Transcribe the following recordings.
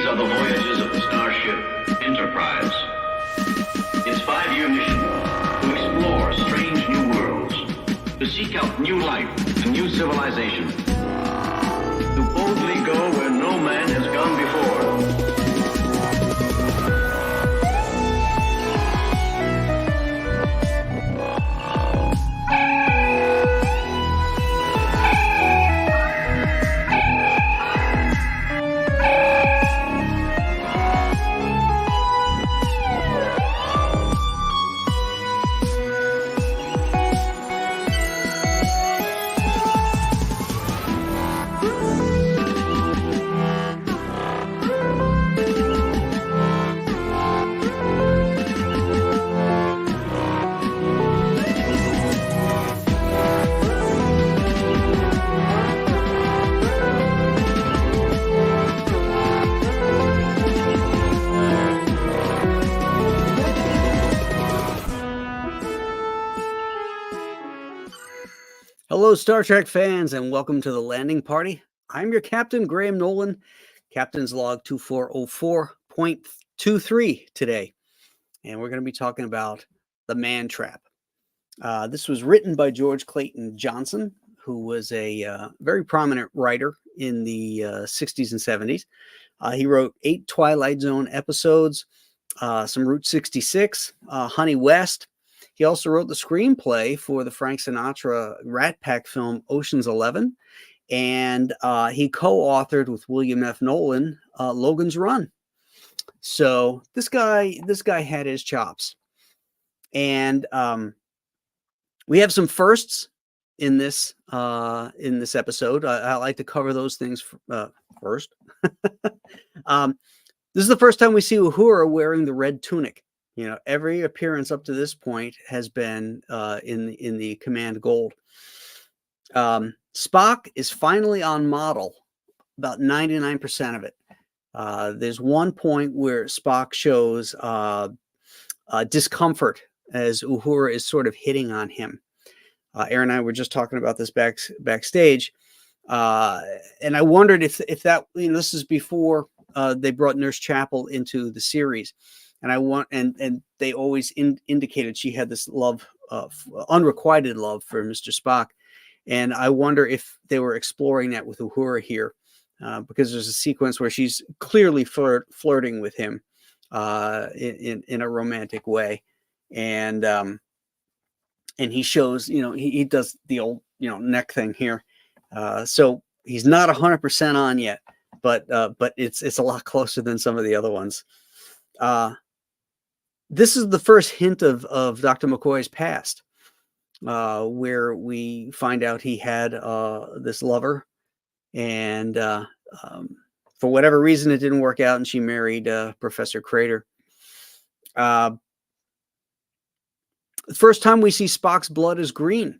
are the voyages of the starship Enterprise. Its 5-year mission: to explore strange new worlds, to seek out new life and new civilization, to boldly go where no man has gone before. Hello, Star Trek fans, and welcome to the landing party. I'm your captain, Graham Nolan, Captain's Log 2404.23 today. And we're going to be talking about The Man Trap. This was written by George Clayton Johnson, who was a very prominent writer in the 60s and 70s. He wrote 8 Twilight Zone episodes, some Route 66, Honey West. He also wrote the screenplay for the Frank Sinatra Rat Pack film Ocean's 11, and he co-authored with William F. Nolan Logan's Run. So this guy had his chops, and we have some firsts in this episode. I like to cover those things first. This is the first time we see Uhura wearing the red tunic. You know, every appearance up to this point has been in the command gold. Spock is finally on model, about 99% of it. There's one point where Spock shows discomfort as Uhura is sort of hitting on him. Aaron and I were just talking about this backstage, and I wondered if that, you know, this is before they brought Nurse Chapel into the series. And they always indicated she had this love, unrequited love for Mr. Spock. And I wonder if they were exploring that with Uhura here, because there's a sequence where she's clearly flirting with him in a romantic way. And he shows, you know, he does the old, you know, neck thing here. So he's not 100% on yet, but it's a lot closer than some of the other ones. This is the first hint of Dr. McCoy's past, where we find out he had this lover, and for whatever reason, it didn't work out, and she married Professor Crater. The first time we see Spock's blood is green,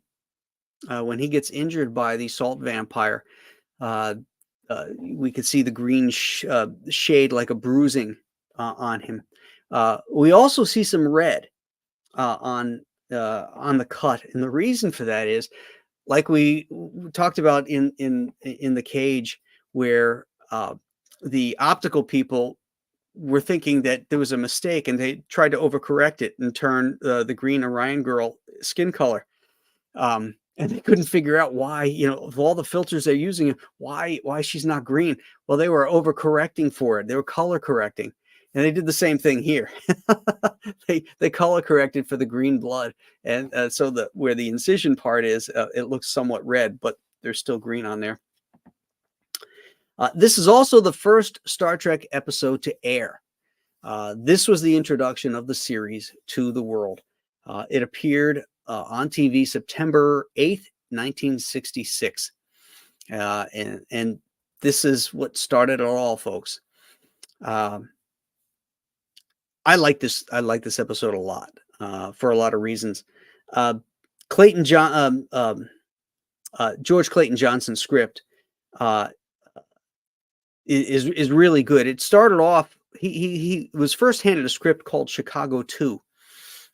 when he gets injured by the salt vampire. We could see the green shade like a bruising on him. We also see some red on the cut, and the reason for that is, like we talked about in the cage, where the optical people were thinking that there was a mistake, and they tried to overcorrect it and turn the green Orion girl skin color, and they couldn't figure out why. You know, of all the filters they're using, why she's not green. Well, they were overcorrecting for it. They were color correcting. And they did the same thing here. they color corrected for the green blood, and so where the incision part is, it looks somewhat red, but there's still green on there. This is also the first Star Trek episode to air. This was the introduction of the series to the world. It appeared on TV September 8th, 1966, and this is what started it all, folks. I like this episode a lot, for a lot of reasons. George Clayton Johnson's script is really good. It started off, he was first handed a script called Chicago 2,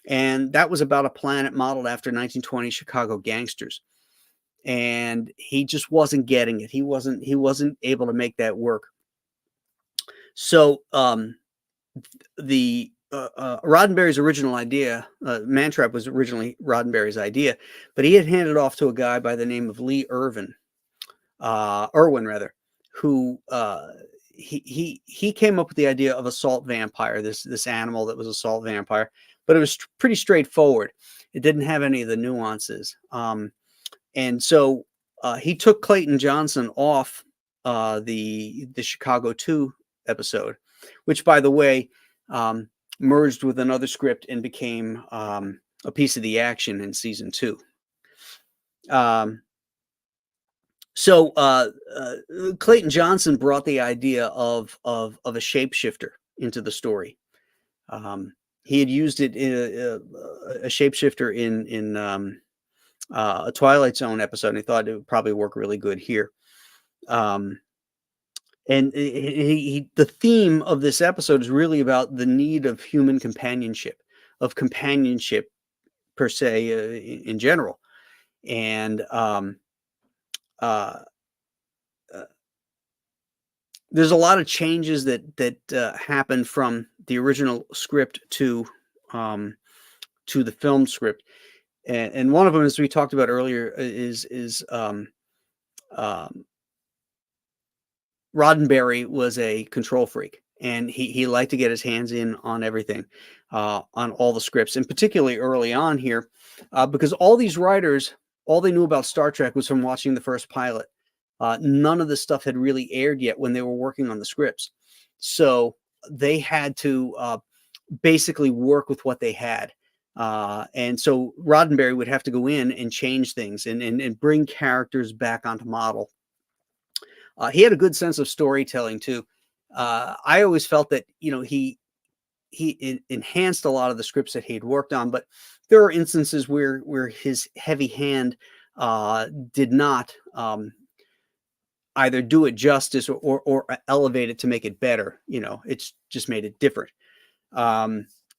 and that was about a planet modeled after 1920 Chicago gangsters. And he just wasn't getting it. He wasn't able to make that work. So the Roddenberry's original idea, Mantrap was originally Roddenberry's idea, but he had handed off to a guy by the name of Lee Irwin, who he came up with the idea of a salt vampire, this animal that was a salt vampire, but it was pretty straightforward. It didn't have any of the nuances, and so he took Clayton Johnson off the Chicago 2 episode, which, by the way, merged with another script and became a piece of the action in season 2. So Clayton Johnson brought the idea of a shapeshifter into the story. He had used it in a shapeshifter in a Twilight Zone episode, and he thought it would probably work really good here. And the theme of this episode is really about the need of human companionship, per se, in general. And there's a lot of changes that happened from the original script to the film script, and one of them, as we talked about earlier, is Roddenberry was a control freak, and he liked to get his hands in on everything, on all the scripts, and particularly early on here, because all these writers, all they knew about Star Trek was from watching the first pilot. None of this stuff had really aired yet when they were working on the scripts, so they had to basically work with what they had. And so Roddenberry would have to go in and change things and bring characters back onto model. He had a good sense of storytelling too. I always felt that, he enhanced a lot of the scripts that he'd worked on, but there are instances where his heavy hand did not either do it justice or elevate it to make it better. It's just made it different.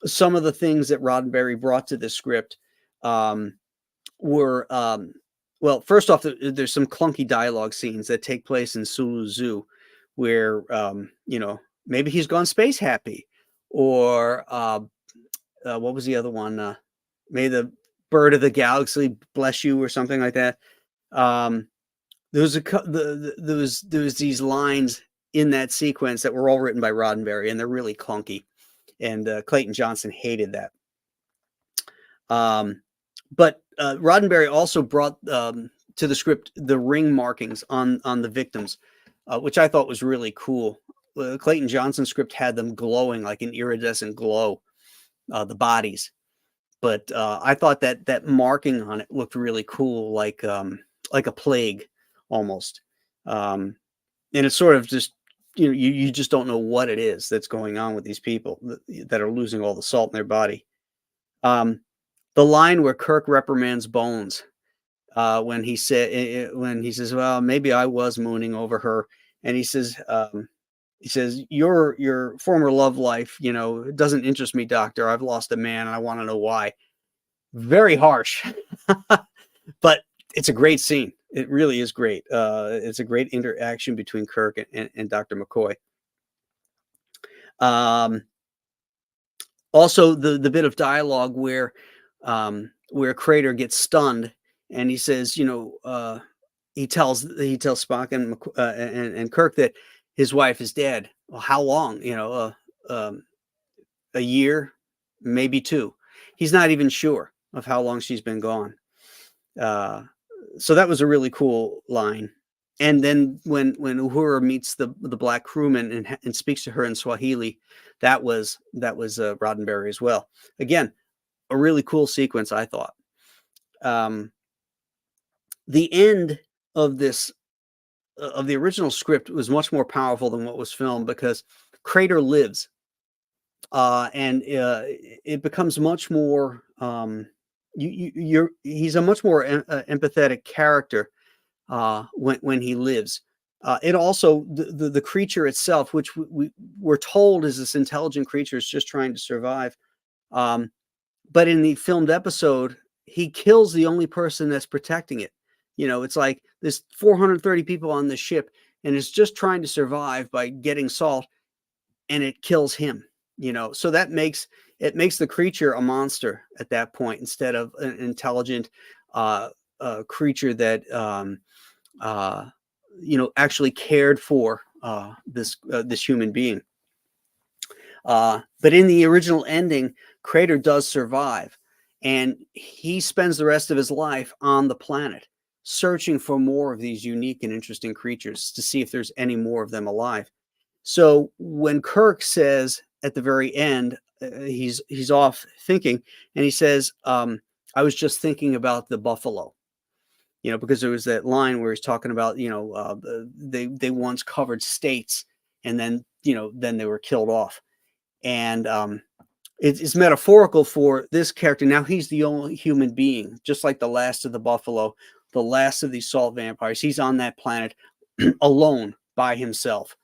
Some of the things that Roddenberry brought to this script were, well, first off, there's some clunky dialogue scenes that take place in Sulu Zoo where, maybe he's gone space happy, or what was the other one? May the bird of the galaxy bless you, or something like that. There was these lines in that sequence that were all written by Roddenberry, and they're really clunky. And Clayton Johnson hated that. But Roddenberry also brought to the script the ring markings on the victims, which I thought was really cool. Clayton Johnson's script had them glowing like an iridescent glow, the bodies. But I thought that marking on it looked really cool, like a plague almost. And it's sort of just, you just don't know what it is that's going on with these people that are losing all the salt in their body. The line where Kirk reprimands Bones when he says, well, maybe I was mooning over her, and he says, your former love life, it doesn't interest me, Doctor. I've lost a man, and I want to know why. Very harsh, but it's a great scene. It really is great. It's a great interaction between Kirk and Dr. McCoy. Also, the bit of dialogue where Crater gets stunned, and he says, he tells Spock and Kirk that his wife is dead. Well, how long? A year, maybe 2. He's not even sure of how long she's been gone. So that was a really cool line. And then when Uhura meets the black crewman and speaks to her in Swahili, that was Roddenberry as well. Again, a really cool sequence, I thought. The end of this of the original script was much more powerful than what was filmed, because Crater lives, and it becomes much more. He's a much more empathetic character when he lives. It also the creature itself, which we're told is this intelligent creature, is just trying to survive. But in the filmed episode, he kills the only person that's protecting it. It's like there's 430 people on the ship, and it's just trying to survive by getting salt. and it kills him. So that makes the creature a monster at that point instead of an intelligent creature that actually cared for this human being. But in the original ending, Crater does survive, and he spends the rest of his life on the planet searching for more of these unique and interesting creatures to see if there's any more of them alive. So when Kirk says at the very end, he's off thinking, and he says, I was just thinking about the buffalo, because there was that line where he's talking about, they once covered states, and then they were killed off. And it's metaphorical for this character. Now he's the only human being, just like the last of the buffalo, the last of these salt vampires. He's on that planet alone by himself.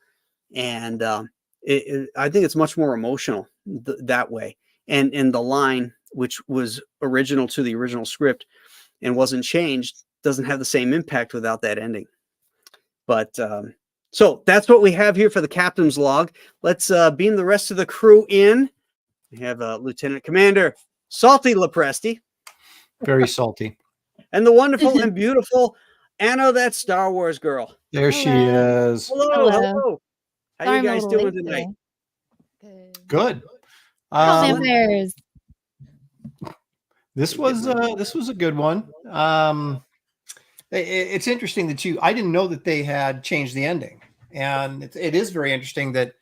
And I think it's much more emotional that way. And the line, which was original to the original script and wasn't changed, doesn't have the same impact without that ending. But so that's what we have here for the captain's log. Let's beam the rest of the crew in. We have Lieutenant Commander Salty Lopresti. Very salty. And the wonderful and beautiful Anna, that Star Wars girl. There she is. Hello. How you guys doing tonight? Good. Vampires. This was a good one. It's interesting that I didn't know that they had changed the ending, and it is very interesting that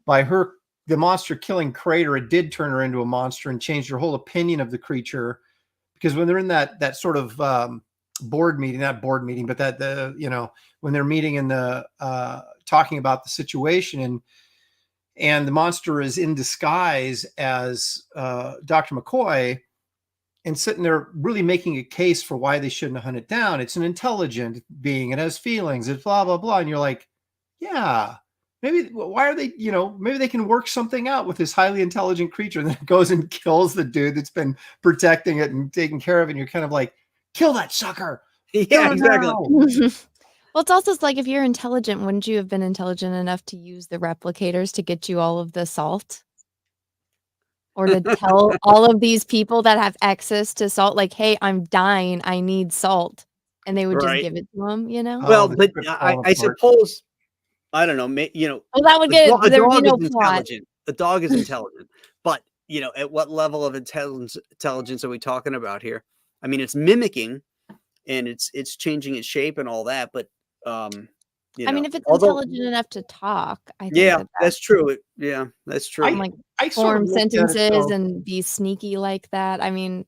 by the monster killing Crater, it did turn her into a monster and changed her whole opinion of the creature. Because when they're in that sort of board meeting, not board meeting, but when they're meeting in the talking about the situation, and the monster is in disguise as Dr. McCoy, and sitting there really making a case for why they shouldn't hunt it down. It's an intelligent being. It has feelings. It's blah, blah, blah. And you're like, yeah, why are they, maybe they can work something out with this highly intelligent creature. And then it goes and kills the dude that's been protecting it and taking care of it. And you're kind of like, kill that sucker. Yeah, exactly. Well, it's also like, if you're intelligent, wouldn't you have been intelligent enough to use the replicators to get you all of the salt? Or to tell all of these people that have access to salt, like, hey, I'm dying, I need salt. And they would just give it to them, Well, but I suppose, I don't know, well, that would get, there would be no plot. The dog is intelligent. But, at what level of intelligence are we talking about here? I mean, it's mimicking, and it's changing its shape and all that, but I mean, if it's intelligent enough to talk, I think that's true. That's true. Like, form sentences and be sneaky like that. I mean,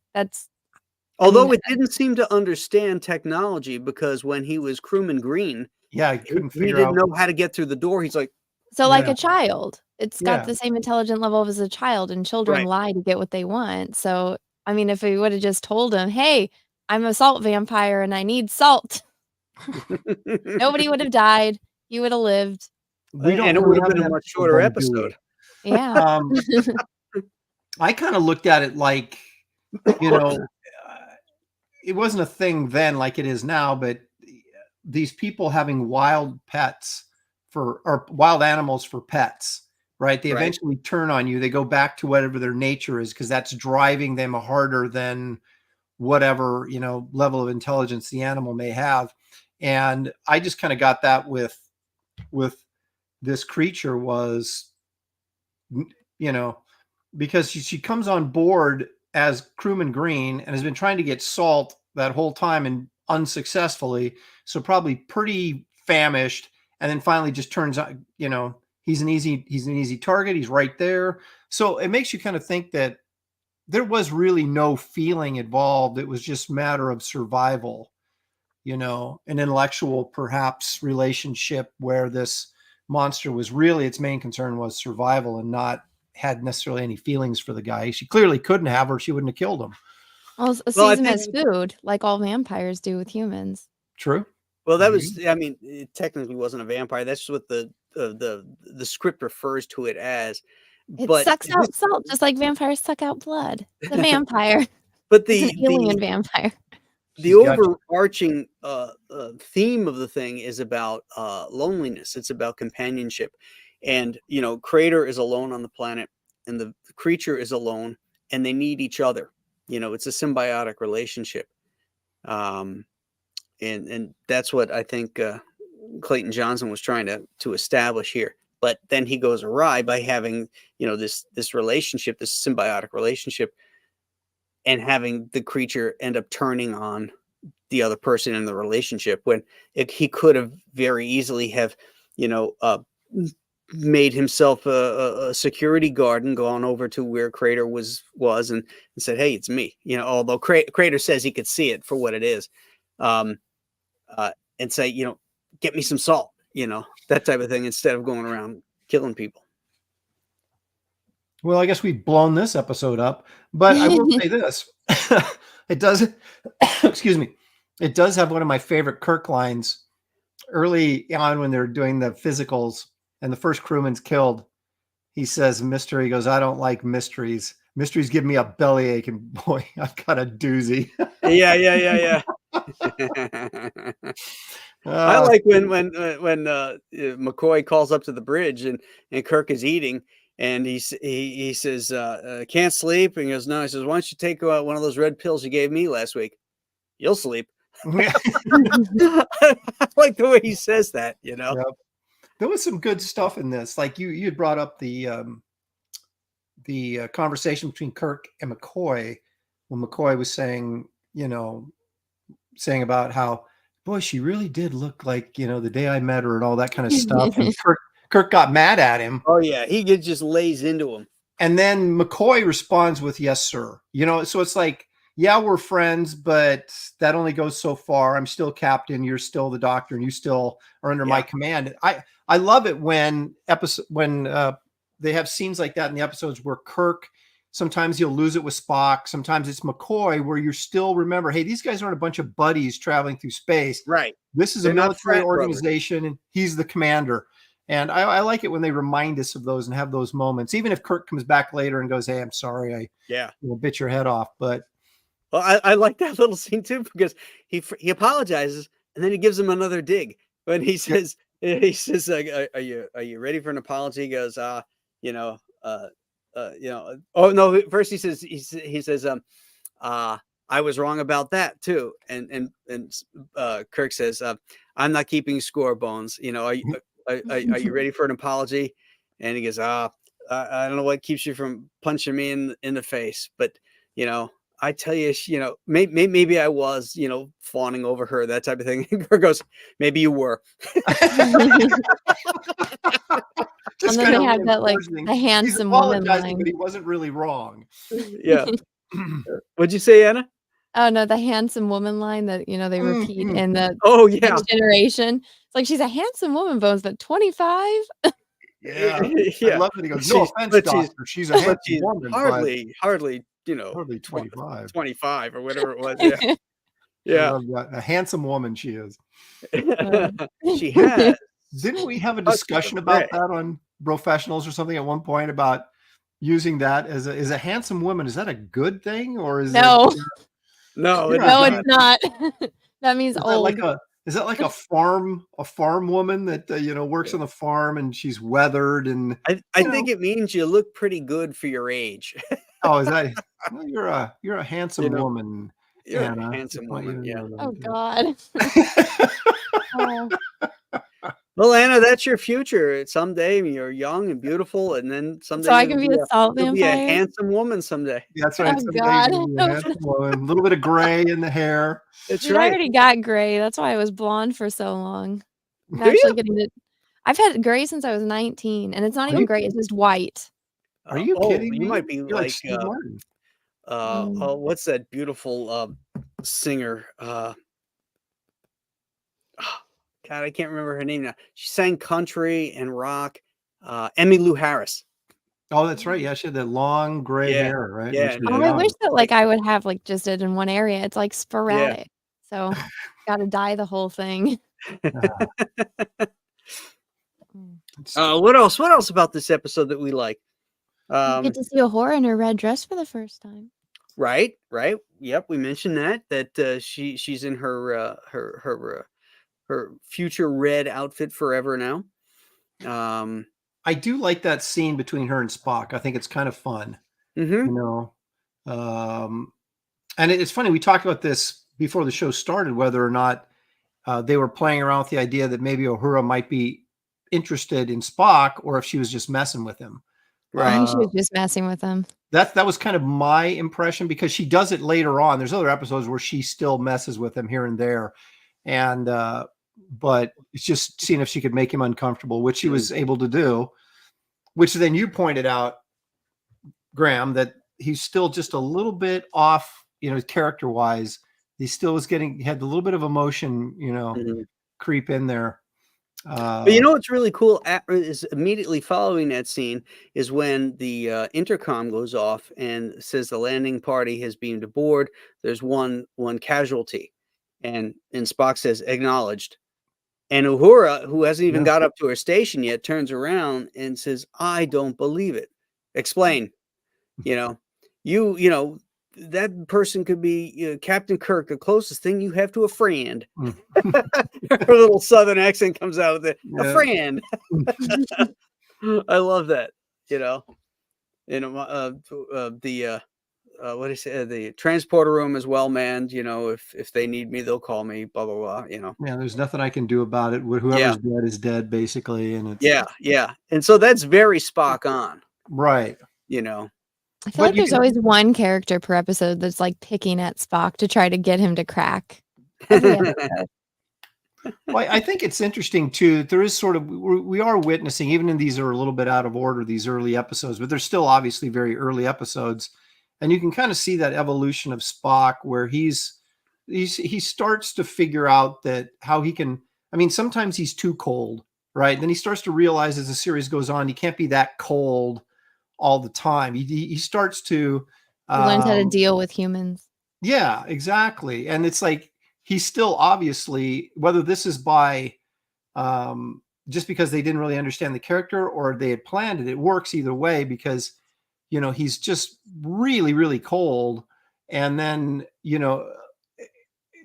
although it didn't seem to understand technology, because when he was crewman green, he didn't know how to get through the door. He's like, so like a child, it's got the same intelligent level as a child, and children lie to get what they want. So, I mean, if we would have just told him, hey, I'm a salt vampire and I need salt, nobody would have died. You would have lived. And it would have been a much shorter episode. Yeah. I kind of looked at it like, it wasn't a thing then like it is now, but these people having wild pets or wild animals for pets, right? They eventually turn on you. They go back to whatever their nature is, because that's driving them harder than whatever, level of intelligence the animal may have. And I just kind of got that with this creature was, because she comes on board as crewman green and has been trying to get salt that whole time and unsuccessfully. So probably pretty famished. And then finally just turns out, he's an easy target. He's right there. So it makes you kind of think that there was really no feeling involved. It was just a matter of survival. An intellectual perhaps relationship where this monster was really, its main concern was survival and not had necessarily any feelings for the guy. She clearly couldn't have, or she wouldn't have killed him. Well, sees him as food, like all vampires do with humans. True. Well, that was, I mean, it technically wasn't a vampire. That's what the script refers to it as. It sucks out salt, just like vampires suck out blood. It's a vampire. But it's an alien vampire. The overarching theme of the thing is about loneliness. It's about companionship. And Crater is alone on the planet, and the creature is alone, and they need each other. It's a symbiotic relationship. And that's what I think Clayton Johnson was trying to establish here. But then he goes awry by having this relationship, this symbiotic relationship, and having the creature end up turning on the other person in the relationship, when he could have very easily have made himself a security guard and gone over to where Crater was and said, "Hey, it's me." Although Crater says he could see it for what it is, and say, "Get me some salt," that type of thing, instead of going around killing people. Well, I guess we've blown this episode up, but I will say this. It does, excuse me, it does have one of my favorite Kirk lines early on when they're doing the physicals and the first crewman's killed. He says, he goes, "I don't like mysteries. Mysteries give me a bellyache, and boy, I've got a doozy." Yeah. I like when McCoy calls up to the bridge and Kirk is eating, and he says, "Can't sleep," and he goes, "No." He says, "Why don't you take one of those red pills you gave me last week? You'll sleep." I like the way he says that. Yep. There was some good stuff in this. Like you had brought up the conversation between Kirk and McCoy, when McCoy was saying about how, boy, she really did look like, the day I met her, and all that kind of stuff. And Kirk got mad at him. Oh yeah, he just lays into him. And then McCoy responds with, "Yes, sir." So it's like, yeah, we're friends, but that only goes so far. I'm still captain. You're still the doctor, and you still are under my command. I love it when they have scenes like that in the episodes where Kirk, sometimes he'll lose it with Spock. Sometimes it's McCoy, where you still remember, hey, these guys aren't a bunch of buddies traveling through space. Right. This is a military organization, and he's the commander. And I like it when they remind us of those and have those moments, even if Kirk comes back later and goes, "Hey, I'm sorry, I bit your head off." But I like that little scene too, because he apologizes and then he gives him another dig when he says, "Are you ready for an apology?" He goes, oh no. First he says, "I was wrong about that too." And Kirk says, "I'm not keeping score, Bones. Are you ready for an apology?" And he goes, "I don't know what keeps you from punching me in the face, but I tell you, maybe I was, fawning over her, that type of thing." And Kirk goes, "Maybe you were." And then they have that, like, the handsome woman line. But he wasn't really wrong. Yeah. What'd you say, Anna? Oh no, the handsome woman line that they repeat in the Next generation. It's like, she's a handsome woman, Bones, but 25. Yeah. I love that he goes, "No offense, doctor. She's a handsome woman. Hardly, hardly 25. 25 or whatever it was. Yeah. Yeah. A handsome woman she is. She has. Didn't we have a discussion about that on Professionals or something at one point, about using that as a handsome woman? Is that a good thing, or is No? No, It's not. That means old. Is that like a farm woman that works on the farm, and she's weathered, and I think it means you look pretty good for your age. Oh, is that? Well, you're a handsome woman. You're Anna. a handsome woman. Yeah. Oh God. Oh. Well, Anna, that's your future. Someday you're young and beautiful, and then someday So I can be a salt you'll be a vampire. handsome woman someday. That's right. Oh, Someday God. you'll be a handsome woman. A little bit of gray in the hair. That's Dude, I right. already got gray. That's why I was blonde for so long. I'm Do you? actually getting it. I've had gray since I was 19, and it's not Are even you gray. It's just white. Are you kidding me? You might be You're like Steve Martin. what's that beautiful singer? God, I can't remember her name now. She sang country and rock. Emmylou Harris. Oh, that's right. Yeah, she had that long gray hair, right? Yeah. When she was Oh, I young. wish that I would have just it in one area. It's like sporadic. So gotta dye the whole thing. What else? What else about this episode that we like? You get to see Uhura in her red dress for the first time. Right. Yep, we mentioned that she's in her future red outfit forever now. I do like that scene between her and Spock. I think it's kind of fun, Hmm. you know. And it's funny, we talked about this before the show started, whether or not they were playing around with the idea that maybe Uhura might be interested in Spock, or if she was just messing with him. I think Right. she was just messing with him. That was kind of my impression, because she does it later on. There's other episodes where she still messes with him here and there, and but it's just seeing if she could make him uncomfortable, which she was able to do. Which then you pointed out, Graham, that he's still just a little bit off, character wise. He still was he had a little bit of emotion, Mhm. creep in there. But you know what's really cool is immediately following that scene is when the intercom goes off and says the landing party has beamed aboard. There's one casualty, and Spock says acknowledged. And Uhura, who hasn't even Yeah. got up to her station yet, turns around and says, "I don't believe it. Explain." You know, that person could be Captain Kirk, the closest thing you have to a friend. Mm. Her little southern accent comes out of it. A Yeah. friend. I love that. What do you say? The transporter room is well manned. If they need me, they'll call me. Blah blah blah. Yeah, there's nothing I can do about it. Whoever's dead is dead, basically, and it's Yeah. And so that's very Spock on. right. I feel But like you there's can- always one character per episode that's like picking at Spock to try to get him to crack. Every episode. Well, I think it's interesting too that there is sort of we are witnessing, even in these are a little bit out of order, these early episodes, but they're still obviously very early episodes, and you can kind of see that evolution of Spock where he starts to figure out that how he can. I mean, sometimes he's too cold, right? And then he starts to realize as the series goes on, he can't be that cold all the time. He starts to He learns how to deal with humans. yeah, exactly. And it's like he's still obviously, whether this is by just because they didn't really understand the character or they had planned it, it works either way because he's just really, really cold. And then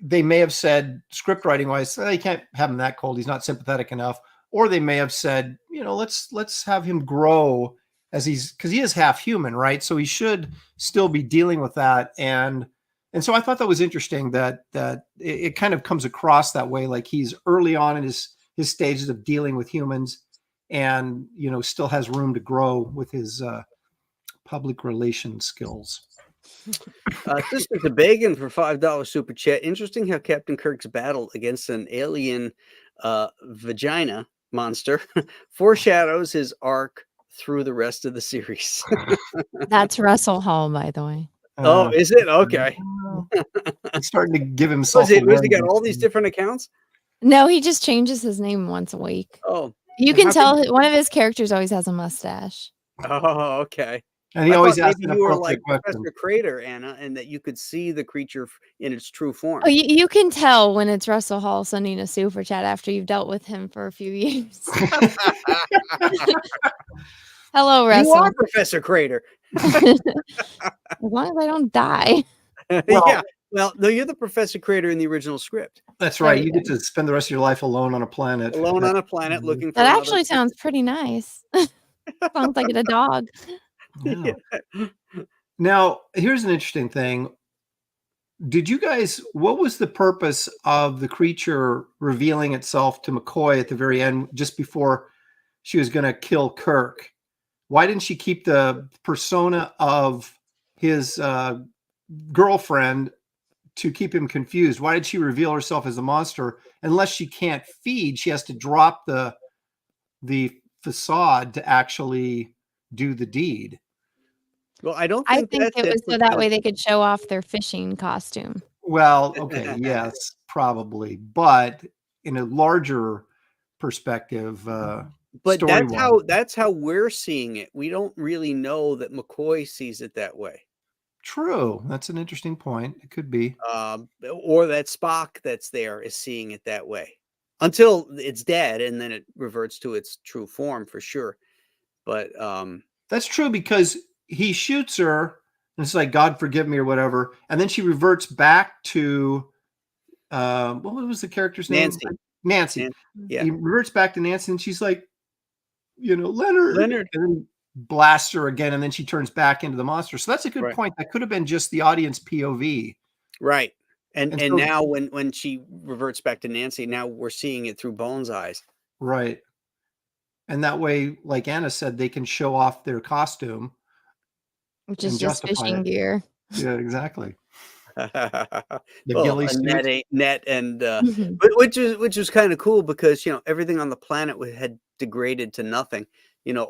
they may have said script writing wise, you can't have him that cold. He's not sympathetic enough. Or they may have said, let's have him grow because he is half human, right? So he should still be dealing with that. And so I thought that was interesting that it kind of comes across that way. Like he's early on in his stages of dealing with humans and, still has room to grow with his public relations skills. Sister to begging for $5 super chat. Interesting how Captain Kirk's battle against an alien vagina monster foreshadows his arc through the rest of the series. That's Russell Hall, by the way. Oh, is it? Okay. He's starting to give himself. Was he got all these different accounts? No, he just changes his name once a week. Oh. You can tell one of his characters always has a mustache. Oh, okay. And he always asks maybe an you were appropriate like question. Professor Crater, Anna, and that you could see the creature in its true form. Oh, you can tell when it's Russell Hall sending a super chat after you've dealt with him for a few years. Hello, Russell. You are Professor Crater. As long as I don't die. Yeah. Well, no, you're the Professor Crater in the original script. That's right. There You you get to spend the rest of your life alone on a planet. Alone on a planet looking for That another- actually sounds pretty nice. Sounds like a dog. Yeah. Now, here's an interesting thing. What was the purpose of the creature revealing itself to McCoy at the very end, just before she was going to kill Kirk? Why didn't she keep the persona of his girlfriend to keep him confused? Why did she reveal herself as a monster? Unless she can't feed, she has to drop the facade to actually do the deed. Well, I don't I think think that's it was so that because- way they could show off their fishing costume. Well, okay, yes, probably, but in a larger perspective, But story-wise. that's how we're seeing it. We don't really know that McCoy sees it that way, True. That's an interesting point. It could be. or that Spock that's there is seeing it that way until it's dead, and then it reverts to its true form for sure. But That's true because he shoots her and it's like, God forgive me or whatever. And then she reverts back to, what was the character's name? Nancy. Nancy. Yeah. He reverts back to Nancy and she's like, Leonard, Leonard. and then blasts her again, and then she turns back into the monster. So that's a good Right. point. That could have been just the audience POV. Right. And And and so- now when she reverts back to Nancy, now we're seeing it through Bones' eyes. Right. And that way, like Anna said, they can show off their costume. Which is and just justify fishing it. gear. Yeah, exactly. The Well, ghillie a suit. net and Mhm. but which is kind of cool because everything on the planet had degraded to nothing.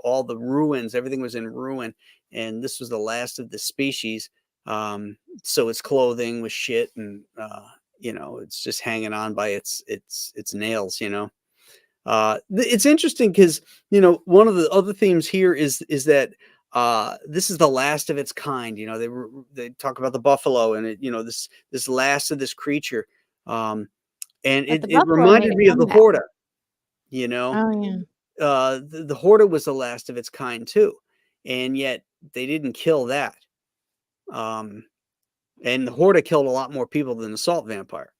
All the ruins, everything was in ruin, and this was the last of the species. So its clothing was shit, and it's just hanging on by its nails. It's interesting because one of the other themes here is that this is the last of its kind. They talk about the buffalo and this last of this creature, and But the it buffalo reminded made a me of the comeback. Horta. Oh yeah. The Horta was the last of its kind too, and yet they didn't kill that. And the Horta killed a lot more people than the Salt Vampire.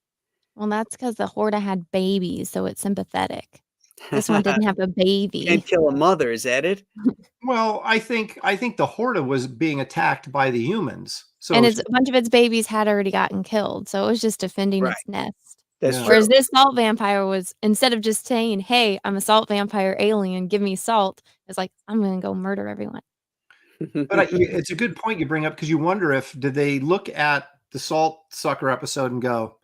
Well, that's because the Horta had babies, so it's sympathetic. This one didn't have a baby. Can't kill a mother, is that it? Well, I think the Horta was being attacked by the humans. So And a bunch of its babies had already gotten killed, so it was just defending Right. its nest. That's Yeah. true. Whereas this salt vampire was, instead of just saying, "Hey, I'm a salt vampire alien, give me salt," it's like, "I'm gonna go murder everyone." But it's a good point you bring up, because you wonder did they look at the Salt Sucker episode and go,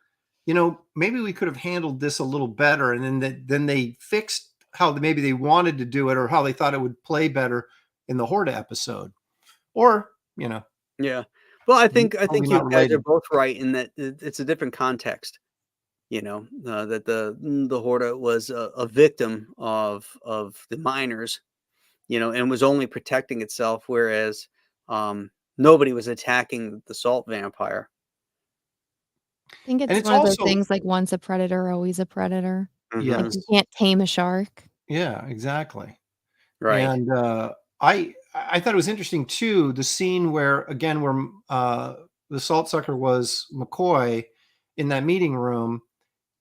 maybe we could have handled this a little better, and then they fixed how maybe they wanted to do it, or how they thought it would play better in the Horta episode, or Yeah. Well, I think Probably you not guys are related. both right in that it's a different context. That the Horta was a victim of the miners, and was only protecting itself, whereas nobody was attacking the Salt Vampire. I think And it's it's one of those also- things like once a predator, always a predator. Yeah. Like Mhm. you can't tame a shark. Yeah, exactly. Right. And I thought it was interesting too, the scene where the Salt Sucker was McCoy in that meeting room,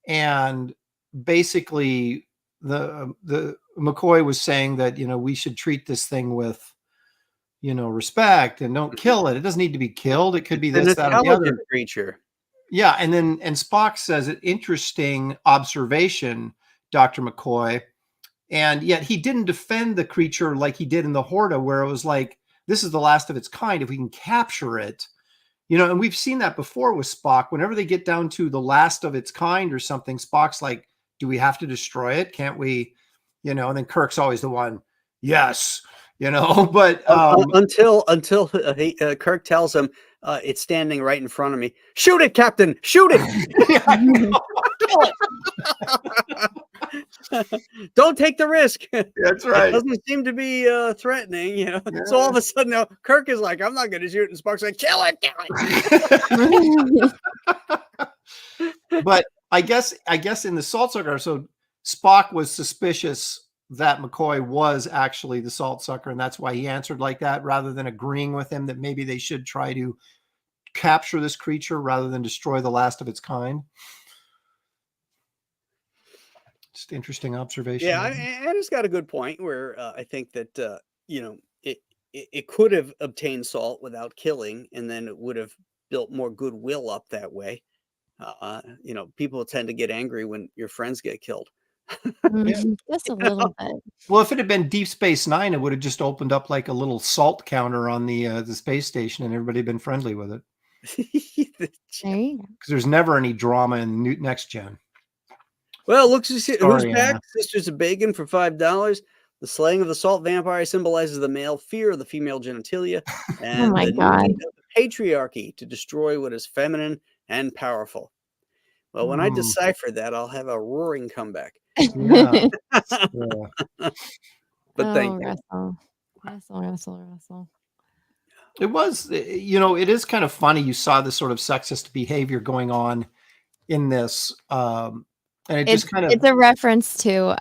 and basically the McCoy was saying that we should treat this thing with respect and don't kill it. It doesn't need to be killed. It could be An this, that, or the intelligent other. creature. Yeah, and Spock says an interesting observation, Dr. McCoy. And yet he didn't defend the creature like he did in the Horta, where it was like, this is the last of its kind. If we can capture it, and we've seen that before with Spock. Whenever they get down to the last of its kind or something, Spock's like, do we have to destroy it? Can't we? And then Kirk's always the one, yes, but Until Kirk tells him it's standing right in front of me. Shoot it, Captain! Shoot it! Don't take the risk. that's It right. doesn't seem to be threatening. So all of a sudden now Kirk is like, I'm not going to shoot, and Spock's like, kill it, kill it. But I guess in the Salt Sucker, so Spock was suspicious that McCoy was actually the Salt Sucker, and that's why he answered like that, rather than agreeing with him that maybe they should try to capture this creature rather than destroy the last of its kind. Just interesting observation. Yeah, Anna's got a good point where I think that it could have obtained salt without killing, and then it would have built more goodwill up that way. People tend to get angry when your friends get killed. Just a little bit. Well, if it had been Deep Space Nine, it would have just opened up like a little salt counter on the space station, and everybody had been friendly with it, There you go. because there's never any drama in Next Gen. Well, looks who's Sorry, back. Anna. Sisters of Bacon for $5. The slaying of the Salt Vampire symbolizes the male fear of the female genitalia and my the God. need of the patriarchy to destroy what is feminine and powerful. Well, when I Hmm. decipher that, I'll have a roaring comeback. Yeah. Yeah. But thank you. Russell. It was, it is kind of funny. You saw this sort of sexist behavior going on in this, and it It's just kind of, it's a reference to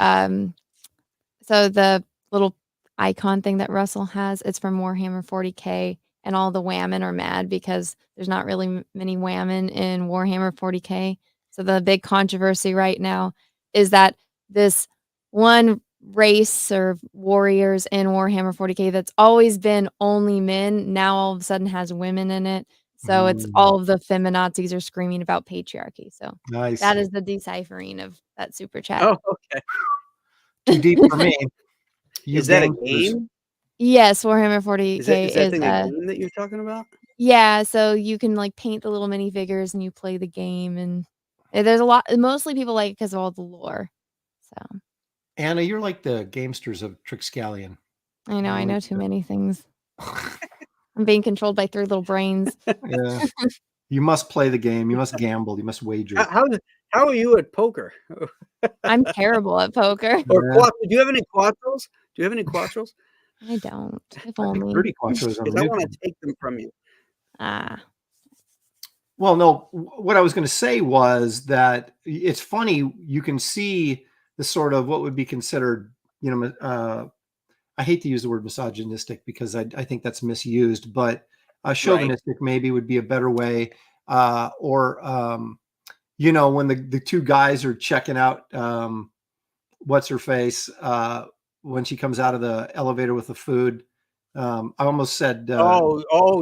so the little icon thing that Russell has, it's from Warhammer 40K, and all the whammon are mad because there's not really many whammon in Warhammer 40K. So the big controversy right now is that this one race or warriors in Warhammer 40K that's always been only men, now all of a sudden has women in it. So it's all of the feminazis are screaming about patriarchy. So Nice. that is the deciphering of that super chat. Oh, okay. Too deep for me. You Is that a gangsters. game? Yes, Warhammer 40K Is that is thing a game that you're talking about? yeah, so you can like paint the little minifigures and you play the game, and there's a lot, mostly people like it because of all the lore. So Anna, you're like the gamesters of Trixcallion. I know too many things. I'm being controlled by 3 little brains. Yeah. You must play the game. You must gamble. You must wager. How are you at poker? I'm terrible at poker. Or Yeah. do you have any quattros? Do you have any quattros? I don't. If I think only. 30 quattros on Because the I new want game. to take them from you. Ah, Well, no, what I was going to say was that it's funny. You can see the sort of what would be considered, I hate to use the word misogynistic because I think that's misused, but chauvinistic maybe would be a better way. When the 2 guys are checking out, what's her face, when she comes out of the elevator with the food. I almost said, yeah,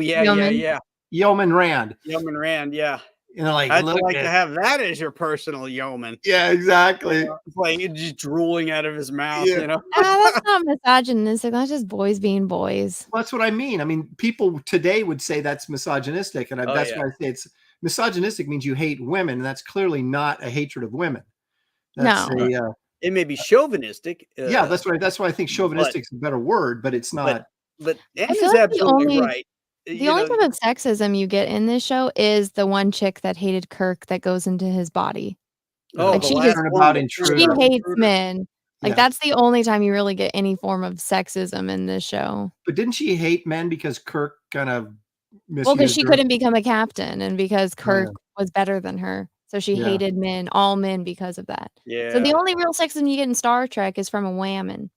Yeoman. yeah. Yeoman Rand. Yeoman Rand, yeah. Like, I'd look like at, to have that as your personal yeoman. yeah, exactly. It's like just drooling out of his mouth, Yeah. that's not misogynistic. That's just boys being boys. Well, that's what I mean. I mean, people today would say that's misogynistic, and that's why I say it's misogynistic means you hate women, and that's clearly not a hatred of women. That's No. It may be chauvinistic. Yeah, that's right. That's why I think chauvinistic is a better word, but it's not. But I Anna's feel like absolutely right. The only type of sexism you get in this show is the one chick that hated Kirk that goes into his body. Oh, Like, the she last just- one, Turnabout She Intruder. hates men. Like, Yeah. that's the only time you really get any form of sexism in this show. But didn't she hate men because Kirk kind of misused Well, because she her? couldn't become a captain, and because yeah. Kirk was better than her. So she Yeah. hated men, all men, because of that. Yeah. So the only real sexism you get in Star Trek is from a whammon.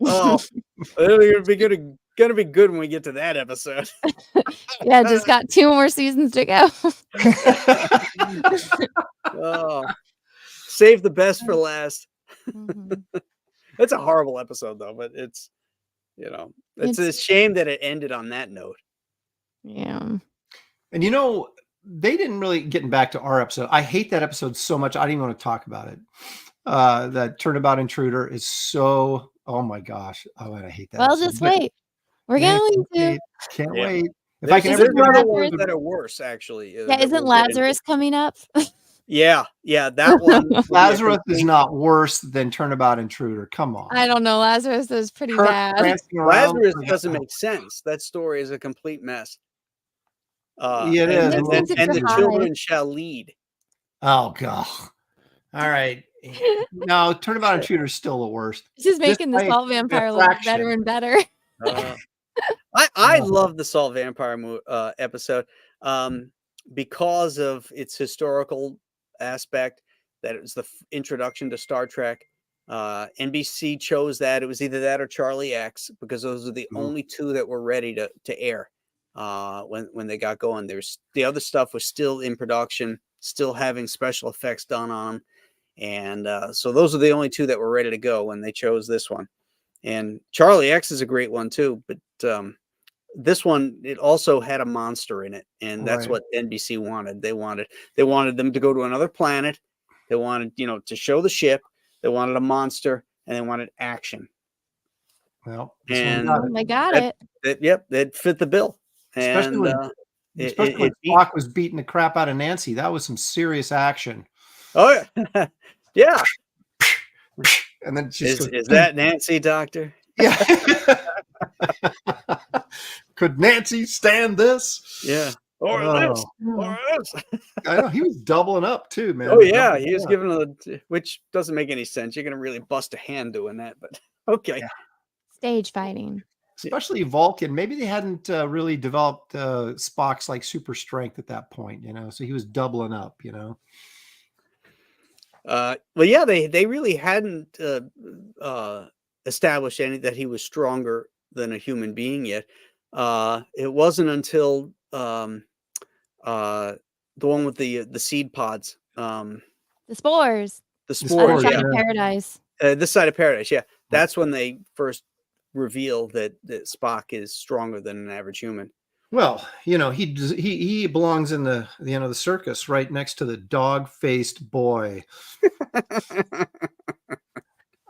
Oh, it's gonna be good when we get to that episode. Yeah, just got 2 more seasons to go. Oh, save the best for last. Mhm. It's a horrible episode though, but it's it's a shame that it ended on that note. Yeah. And they didn't really getting back to our episode. I hate that episode so much. I didn't even want to talk about it. That Turnabout Intruder is so. Oh my gosh! Oh, I hate that. Well, episode. just wait. We're going to. Can't Yeah. wait. If I can There's ever other do ones that are worse, actually. Yeah, that isn't we'll get into. Lazarus coming up? Yeah, that one. Lazarus is not worse than Turnabout Intruder. Come on. I don't know. Lazarus is pretty Kirk bad. prancing around. Lazarus doesn't make sense. That story is a complete mess. Yeah, it is. And the High. children shall lead. Oh god. All right. No, Turnabout Intruder is still the worst. This is making the by Salt Vampire a look fraction. better and better. I love the Salt Vampire episode because of its historical aspect, that it was the introduction to Star Trek. NBC chose that. It was either that or Charlie X, because those are the only 2 that were ready to air when they got going. There's the other stuff was still in production, still having special effects done on them. And so those are the only 2 that were ready to go when they chose this one. And Charlie X is a great one too, but this one, it also had a monster in it, and that's Right. what NBC wanted. They wanted them to go to another planet. They wanted, to show the ship. They wanted a monster, and they wanted action. Well, And They got it. That fit the bill. Especially And when- especially when Spock was beating the crap out of Nancy. That was some serious action. oh yeah, yeah. And then she's Is that Nancy, Doctor? yeah. Could Nancy stand this? Yeah. Or this. Or this. I know he was doubling up too, man. Oh yeah, he was Doubling up. giving which doesn't make any sense. You're gonna really bust a hand doing that, but okay. Yeah. Stage fighting. Especially Vulcan. Maybe they hadn't really developed Spock's like super strength at that point, so he was doubling up, Well, yeah, they really hadn't established that he was stronger than a human being yet. It wasn't until the one with the seed pods. The spores. the Spores, spores. Other Yeah, side of paradise. this side of paradise. Yeah, that's when they first reveal that Spock is stronger than an average human. Well, he belongs in the circus right next to the dog-faced boy.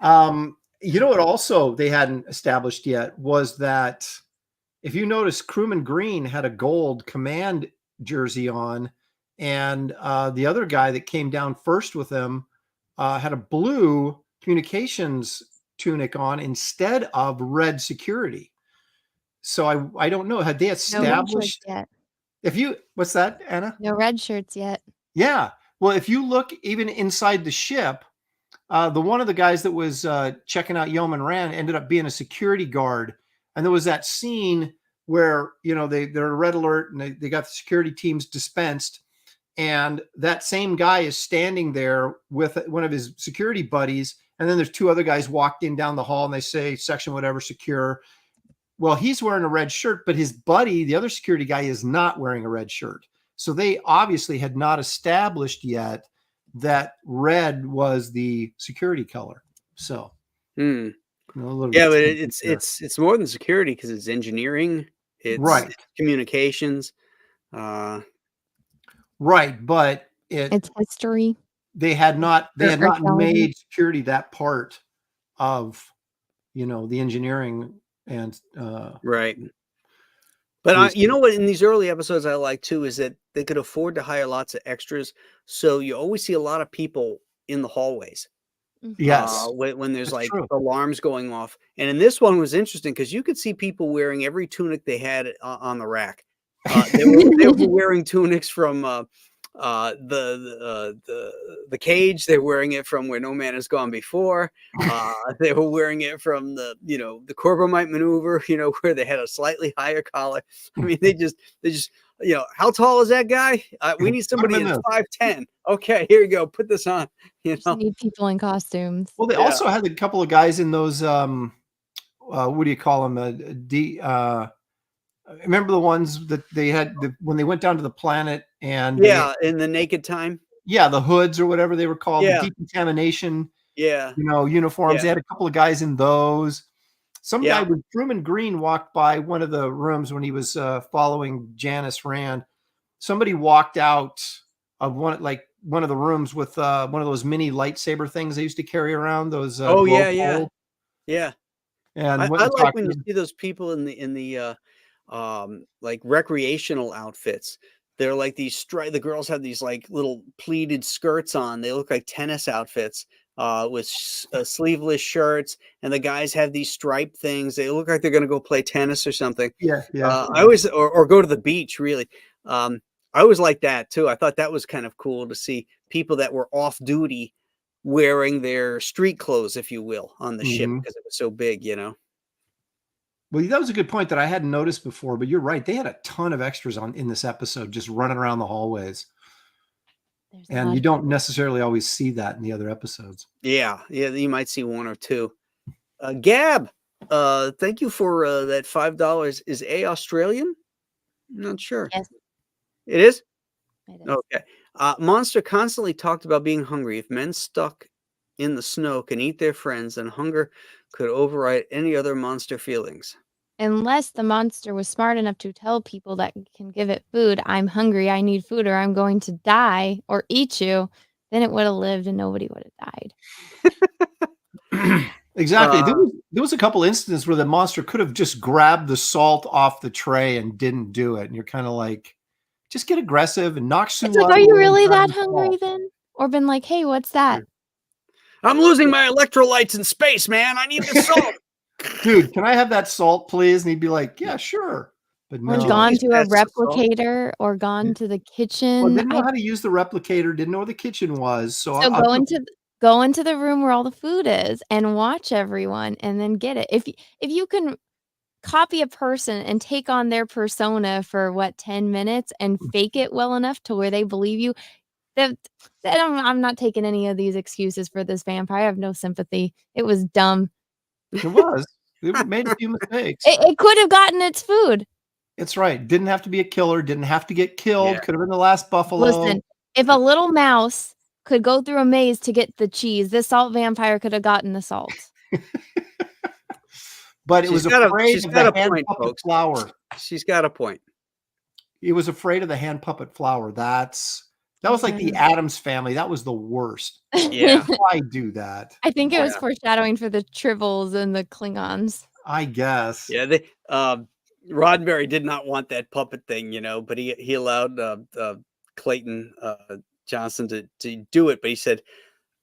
What also they hadn't established yet was that if you notice, Crewman Green had a gold command jersey on, and the other guy that came down first with him had a blue communications tunic on instead of red security. So I don't know. Had they No red shirts established? yet. What's that, Anna? No red shirts yet. Yeah. Well, if you look even inside the ship, the one of the guys that was checking out Yeoman Rand ended up being a security guard. And there was that scene where, they're a red alert and they got the security teams dispensed. And that same guy is standing there with one of his security buddies. And then there's two other guys walked in down the hall and they say section whatever secure. Well, he's wearing a red shirt, but his buddy, the other security guy, is not wearing a red shirt. So they obviously had not established yet that red was the security color. So, Hmm. a little Yeah, bit but there. it's more than security because it's engineering, it's Right. communications. Right, but It's history. they had not Archaeology. made security that part of the engineering and Right. But Yes. you know what? In these early episodes, I like too is that they could afford to hire lots of extras, so you always see a lot of people in the hallways. Mhm. yes, When there's that's like true. alarms going off, and in this one was interesting because you could see people wearing every tunic they had on the rack. They were wearing tunics from the cage. They're wearing it from Where No Man Has Gone Before. They were wearing it from the Corbomite maneuver, where they had a slightly higher collar. I mean, they just how tall is that guy? We need somebody in that's this. 5'10". Okay, here you go. Put this on. Just need people in costumes. Well, they Yeah. also had a couple of guys in those what do you call them? Remember the ones that they had when they went down to the planet and Yeah, in the naked time. the hoods or whatever they were called, Yeah. the decontamination, Yeah. uniforms. Yeah. They had a couple of guys in those. Some Yeah. guy with Crewman Green walked by one of the rooms when he was following Janice Rand. Somebody walked out of one of the rooms with one of those mini lightsaber things they used to carry around. Those Oh, glow yeah. pole, Yeah. and I went and like talked when to you them. see those people in the like recreational outfits. They're like these the girls have these like little pleated skirts on. They look like tennis outfits with sleeveless shirts, and the guys have these striped things. They look like they're going to go play tennis or something. Yeah. I always or go to the beach. Really, I always like that too. I thought that was kind of cool to see people that were off duty wearing their street clothes, if you will, on the ship Mhm. because it was so big. Well, that was a good point that I hadn't noticed before, but you're right. They had a ton of extras in this episode, just running around the hallways, There's a and lot you of don't necessarily always see that in the other episodes. Yeah, you might see one or two. Gab, thank you for that $5. Is A Australian? I'm not sure. Yes. It is? it is. Okay. Monster constantly talked about being hungry. If men stuck in the snow can eat their friends, then hunger could override any other monster feelings. Unless the monster was smart enough to tell people that can give it food, I'm hungry, I need food, or I'm going to die or eat you, then it would have lived and nobody would have died. Exactly. There was a couple instances where the monster could have just grabbed the salt off the tray and didn't do it. And you're kind of like, just get aggressive and knock Sue It's like, out are of you the way really and grab that the hungry salt. then? Or been like, hey, what's that? I'm losing my electrolytes in space, man. I need the salt. Dude, can I have that salt, please? And he'd be like, yeah, sure. But Or no. gone Please to a pass the salt. replicator or gone to the kitchen. Well, didn't know how to use the replicator, didn't know where the kitchen was. So, So go into the room where all the food is and watch everyone and then get it. If you can copy a person and take on their persona for 10 minutes and fake it well enough to where they believe you, that I'm not taking any of these excuses for this vampire. I have no sympathy. It was dumb. it was. It made a few mistakes. It could have gotten its food. It's right. Didn't have to be a killer. Didn't have to get killed. Yeah. Could have been the last buffalo. Listen, if a little mouse could go through a maze to get the cheese. This salt vampire could have gotten the salt. But it was afraid she's of got the a hand point, puppet folks. flower. She's got a point. He was afraid of the hand puppet flower. That was like the Addams Family. That was the worst. Yeah. Why do that? I think it was Yeah. foreshadowing for the Tribbles and the Klingons. I guess. Yeah, they Roddenberry did not want that puppet thing, but he allowed Clayton Johnson to do it, but he said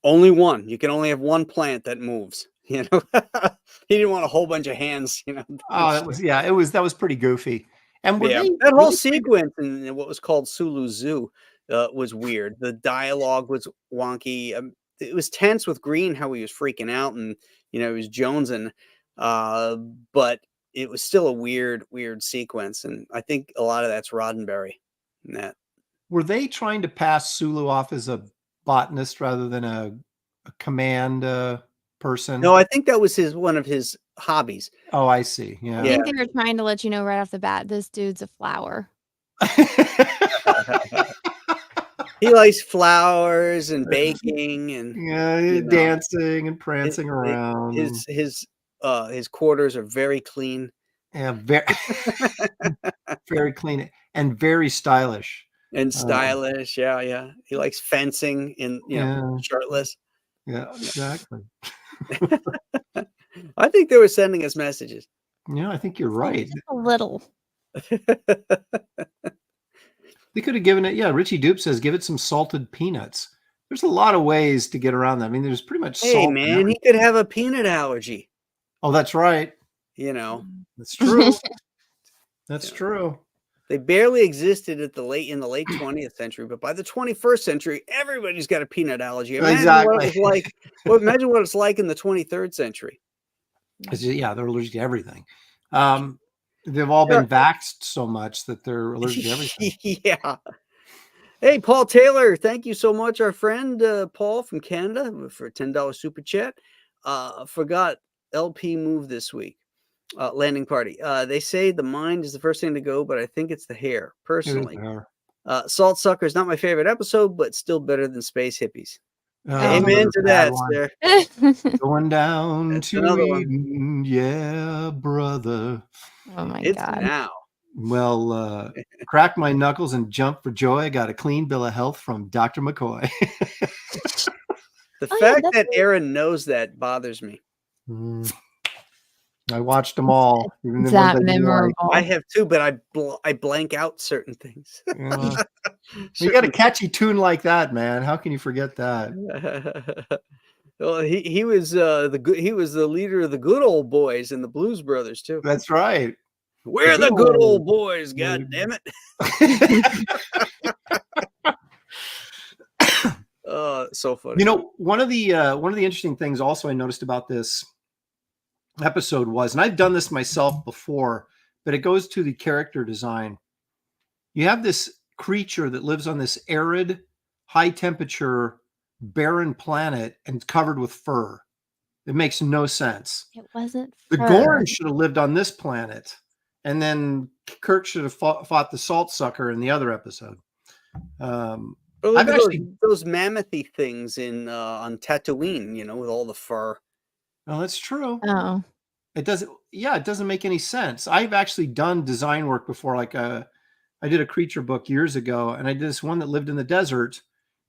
only one. You can only have one plant that moves. He didn't want a whole bunch of hands. Oh, that was pretty goofy. And that whole sequence in what was called Sulu Zoo was weird. The dialogue was wonky. It was tense with Green, how he was freaking out, and he was jonesing. But it was still a weird sequence, and I think a lot of that's Roddenberry. Were they trying to pass Sulu off as a botanist rather than a command person? No, I think that was one of his hobbies. Oh, I see. Yeah. I think they were trying to let you know right off the bat, this dude's a flower. He likes flowers and baking and dancing and prancing around. His quarters are very clean. Yeah, very clean and very stylish. And stylish, yeah. He likes fencing in shirtless. Yeah, exactly. I think they were sending us messages. Yeah, I think you're right. Just a little. They could have given it. Yeah, Richie Dupe says give it some salted peanuts. There's a lot of ways to get around that. I mean, there's pretty much salt. Hey, man, he could have a peanut allergy. Oh, that's right. That's true. That's true. They barely existed in the late 20th century, but by the 21st century, everybody's got a peanut allergy. Imagine what it's like. Well, imagine what it's like in the 23rd century. Yeah, they're allergic to everything. They've all been vaxxed so much that they're allergic to everything. Yeah. Hey, Paul Taylor, thank you so much, our friend Paul from Canada, for a $10 super chat. Forgot LP move this week. Landing party. They say the mind is the first thing to go, but I think it's the hair, personally. Salt Sucker is not my favorite episode, but still better than Space Hippies. Amen to that, sir. Going down to Eden, yeah, brother. Oh my it's God. Now. Well, crack my knuckles and jump for joy. I got a clean bill of health from Dr. McCoy. The fact that Aaron knows that bothers me. I watched them all. Even the that ones memorable. I have too, but I blank out certain things. Yeah. You got a catchy tune like that, man. How can you forget that? Well, he was the leader of the Good Old Boys in the Blues Brothers too. That's right. We're the good old boys. God damn it! So funny. One of the interesting things also I noticed about this episode was, and I've done this myself before, but it goes to the character design. You have this creature that lives on this arid, high temperature, barren planet and covered with fur. It makes no sense. It wasn't The fur. Gorn should have lived on this planet, and then Kirk should have fought the Salt Sucker in the other episode. Well, I've those mammothy things on Tatooine, with all the fur. Oh, that's true. Oh. It doesn't make any sense. I've actually done design work before. Like I did a creature book years ago, and I did this one that lived in the desert.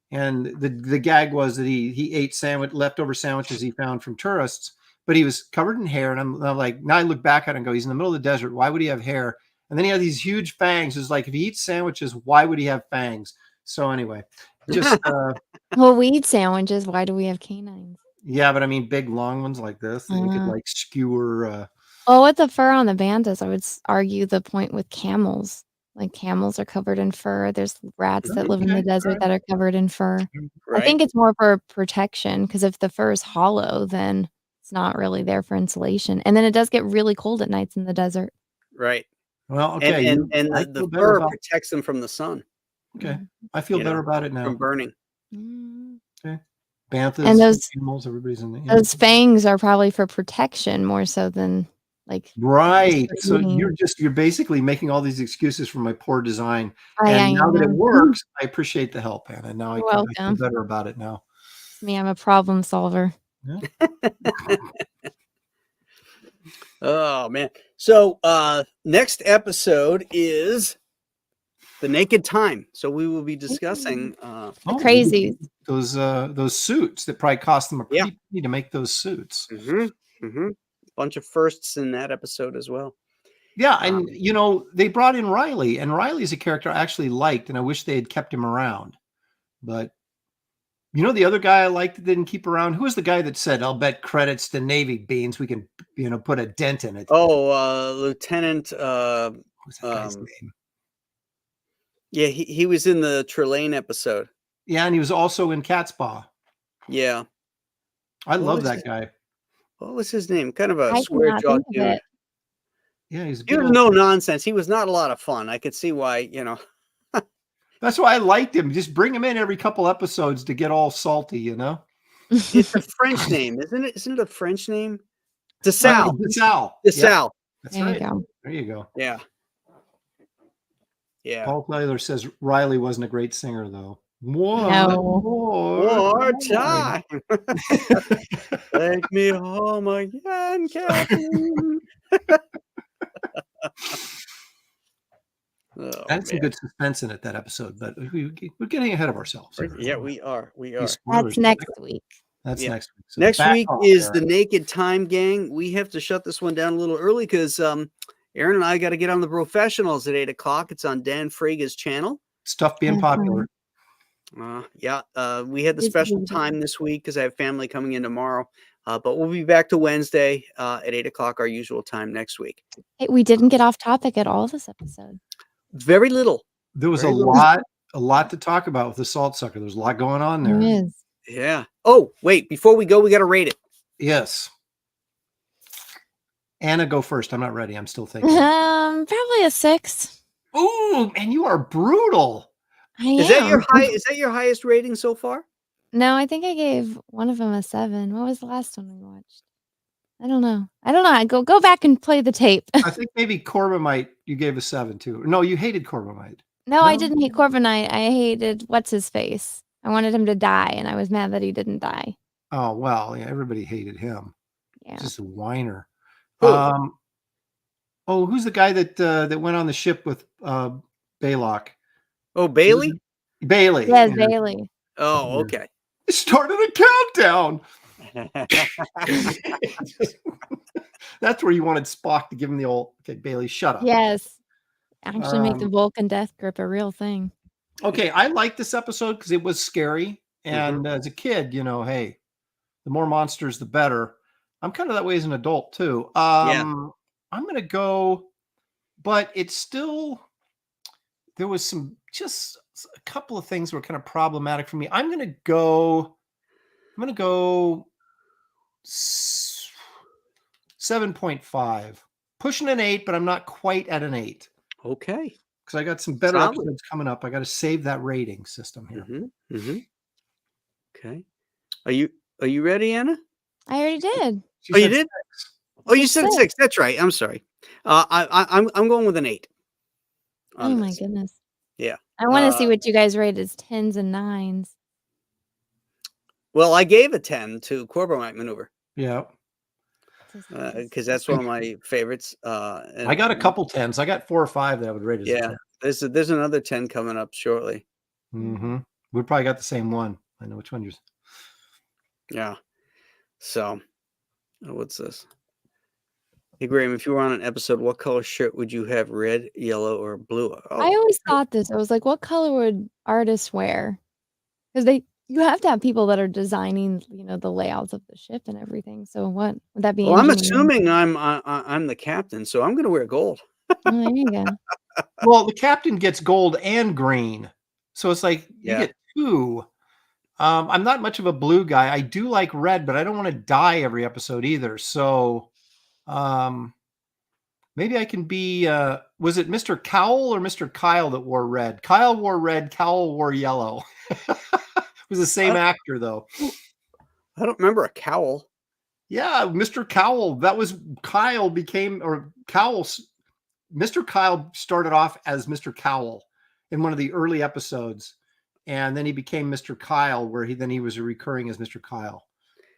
And the gag was that he ate leftover sandwiches he found from tourists, but he was covered in hair. And I'm like, now I look back at it and go, he's in the middle of the desert. Why would he have hair? And then he had these huge fangs. It's like, if he eats sandwiches, why would he have fangs? So anyway, just Well, we eat sandwiches. Why do we have canines? yeah, but I mean, big long ones like this that you could like skewer. Well, with the fur on the bandas, I would argue the point with camels. Like camels are covered in fur. There's rats that live in the desert that are covered in fur. Right? I think it's more for protection, because if the fur is hollow, then it's not really there for insulation. And then it does get really cold at nights in the desert. Right. Well, okay, And the fur protects them from the sun. Okay, I feel better about it now. From burning. Okay, banthas And those animals, everybody's in the Those fangs are probably for protection more so than Like Right. start So eating. you're basically making all these excuses for my poor design. I And now that it am. works, I appreciate the help, Anna. Now You're I feel welcome. better about it now. It's me. I'm a problem solver. Yeah. Oh man. So next episode is The Naked Time. So we will be discussing The Oh, crazies. those suits that probably cost them a Yeah. pretty penny to make those suits. bunch of firsts in that episode as well. Yeah, and they brought in Riley, and Riley's a character I actually liked, and I wish they had kept him around. But the other guy I liked that didn't keep around? Who was the guy that said, "I'll bet credits to Navy beans we can, put a dent in it"? Oh, Lieutenant What's that guy's name? yeah, he was in the Trelane episode. Yeah, and he was also in Catspaw. Yeah. I What love was that his- guy. What was his name? Kind of a I square cannot jawed think of dude. it. Yeah, he's a He good was old- no nonsense. He was not a lot of fun. I could see why, That's why I liked him. Just bring him in every couple episodes to get all salty, It's a French name, isn't it? Isn't it a French name? DeSalle. DeSalle. DeSalle. Yep, that's There right. you go. There you go. Yeah. Yeah. Paul Taylor says Riley wasn't a great singer, though. No. More time. Take me home again, Captain. Oh, That's some man. good suspense in it, that episode, but we're getting ahead of ourselves. here. Yeah, we are. We are. These spoilers- That's next week. That's Yeah. next week. So Next back week off, is Aaron. The Naked Time Gang. We have to shut this one down a little early because Aaron and I got to get on the professionals at 8:00. It's on Dan Fraga's channel. Stuff being Mhm. popular. We had the It's special really time this week because I have family coming in tomorrow. But we'll be back to Wednesday at 8:00, our usual time next week. Hey, we didn't get off topic at all this episode. Very little. There was Very a little. lot to talk about with the Salt Sucker. There's a lot going on There there. is. Yeah. Oh, wait. Before we go, we got to rate it. Yes. Anna, go first. I'm not ready. I'm still thinking. Probably a 6. Ooh, man, you are brutal. I Is am. that your high? Is that your highest rating so far? No, I think I gave one of them a 7. What was the last one we watched? I don't know. I go back and play the tape. I think maybe Corbomite you gave a 7 too. No, you hated Corbomite. No, I No? didn't hate Corbinite. I hated what's his face. I wanted him to die, and I was mad that he didn't die. Oh well, yeah, everybody hated him. Yeah. Just a whiner. Who? Who's the guy that went on the ship with Baylock? Oh, Bailey? Bailey. Yes, yeah. Bailey. Oh, okay. It started a countdown. That's where you wanted Spock to give him the old, okay, Bailey, shut up. Yes. Actually make the Um, Vulcan death grip a real thing. Okay, I liked this episode because it was scary. And Mm-hmm. as a kid, hey, the more monsters, the better. I'm kind of that way as an adult too. I'm going to go, but it's still, there was just a couple of things were kind of problematic for me. I'm going to go 7.5, pushing an 8, but I'm not quite at an 8 Okay. because I got some better Solid. episodes coming up. I got to save that rating system here. Okay. Are you ready, Anna? I already did. She Oh, you said did? 6. Oh, you said said 6. six. That's right. I'm sorry. I'm going with an 8. Oh on my this. goodness. Yeah. I want to see Uh, what you guys rate as 10s and 9s. Well, I gave a 10 to Corbomite Maneuver Yeah. because that's one of my favorites. I got a couple 10s. I got 4 or 5 that I would rate as Yeah. There's another 10 coming up shortly. Mm-hmm. We probably got the same one. I know which one you're. Yeah. So, what's this? Hey, Graham, if you were on an episode, what color shirt would you have? Red, yellow, or blue? Oh, I always thought this. I was like, what color would artists wear? Because you have to have people that are designing, the layouts of the ship and everything. So what would that be? well, I'm engineering? assuming I'm the captain, so I'm going to wear gold. Oh, there you go. Well, the captain gets gold and green, so it's like you Yeah. get 2. I'm not much of a blue guy. I do like red, but I don't want to die every episode either. So, maybe I can be. Was it Mr. Cowell or Mr. Kyle that wore red? Kyle wore red. Cowell wore yellow. It was the same actor though. I don't remember a cowl. Yeah, Mr. Cowell. That was Kyle became, or Cowell's. Mr. Kyle started off as Mr. Cowell in one of the early episodes, and then he became Mr. Kyle, where he was recurring as Mr. Kyle.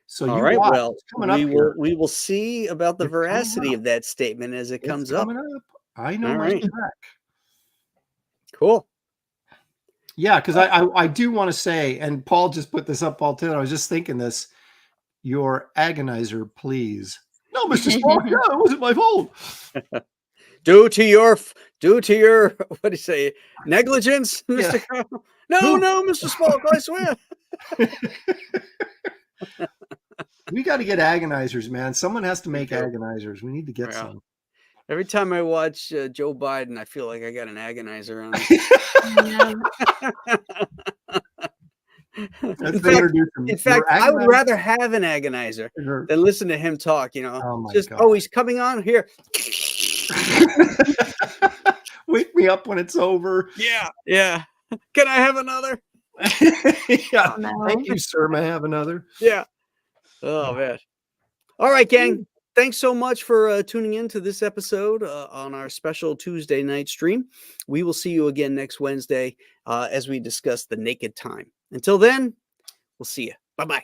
So All you right. watch. Well, It's coming up we here. will see about the It's coming veracity up. of that statement as it It's comes up. coming up. I know All my right. track. Cool. Yeah, because I do want to say, and Paul just put this up, Paul Taylor. I was just thinking this. Your agonizer, please. No, Mr. Spock. Yeah, it wasn't my fault. Due to your what do you say, negligence, Mr. Yeah. Kyle? No, Who- no, Mr. Spock, I swear. We got to get agonizers, man. Someone has to make do. agonizers. We need to get Yeah. some. Every time I watch Joe Biden, I feel like I got an agonizer on. In fact, I would rather have an agonizer than listen to him talk. You know, Oh my just God. he's coming on here. Wake me up when it's over. Yeah. Can I have another? Yeah. Oh, no. Thank you, sir. May I have another? Yeah. Oh man. All right, gang. Thanks so much for tuning in to this episode on our special Tuesday night stream. We will see you again next Wednesday as we discuss The Naked Time. Until then, we'll see you. Bye-bye.